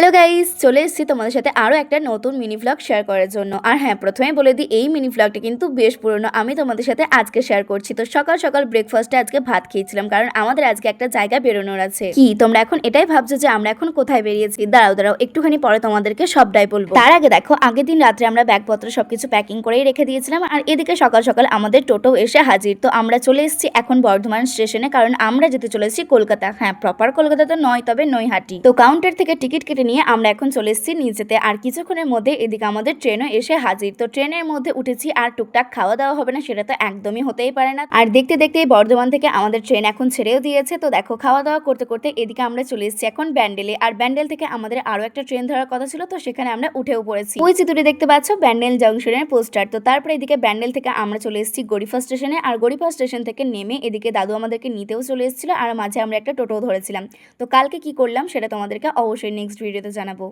Hello guys, চলে এসেছি তোমাদের সাথে আরও একটা নতুন মিনি ভ্লগ শেয়ার করার জন্য। আর হ্যাঁ, প্রথমে বলে দিই এই মিনি ভ্লগটা কিন্তু বেশ পুরনো, আমি তোমাদের সাথে আজকে শেয়ার করছি। তো সকাল সকাল ব্রেকফাস্টে আজকে ভাত খেয়েছিলাম, কারণ আমাদের আজকে একটা জায়গা বেরোনোর আছে। কি তোমরা এখন এটাই ভাবছো যে আমরা এখন কোথায় বেরিয়েছি? দাঁড়াও দাঁড়াও, একটুখানি পরে তোমাদেরকে সবটাই বলবো। তার আগে দেখো, আগের দিন রাত্রে আমরা ব্যাগপত্র সবকিছু প্যাকিং করেই রেখে দিয়েছিলাম, আর এদিকে সকাল সকাল আমাদের টোটো এসে হাজির। তো আমরা চলে এসেছি এখন বর্ধমান স্টেশনে, কারণ আমরা যেতে চলেছি কলকাতা। হ্যাঁ, প্রপার কলকাতা তো নয়, তবে নৈহাটি। তো কাউন্টার থেকে টিকিট কেটে নিয়ে আমরা এখন চলে এসেছি নিচেতে। আর কিছুক্ষণের মধ্যে এদিকে আমাদের ট্রেনও এসে হাজির। তো ট্রেনের মধ্যে উঠেছি, আর টুকটাক খাওয়া দাওয়া হবে না সেটা তো একদমই হতেই পারে না। আর দেখতে দেখতে বর্ধমান থেকে আমাদের ট্রেন এখন ছেড়েও দিয়েছে। তো দেখো, খাওয়া দাওয়া করতে করতে এদিকে আমরা চলে এসেছি এখন ব্যান্ডেলে। আর ব্যান্ডেল থেকে আমাদের আরো একটা ট্রেন ধরার কথা ছিল, তো সেখানে আমরা উঠেও পড়েছি। ওই চিত্রটি দেখতে পাচ্ছ ব্যান্ডেল জংশনের পোস্টার। তো তারপরে এদিকে ব্যান্ডেল থেকে আমরা চলে এসেছি গড়িফা স্টেশনে। আর গড়িফা স্টেশন থেকে নেমে এদিকে দাদু আমাদেরকে নিতেও চলে এসেছিল, আর মাঝে আমরা একটা টোটো ধরেছিলাম। তো কালকে কি করলাম সেটা তোমাদেরকে অবশ্যই নেক্সট ভিডিওতে জানাবো।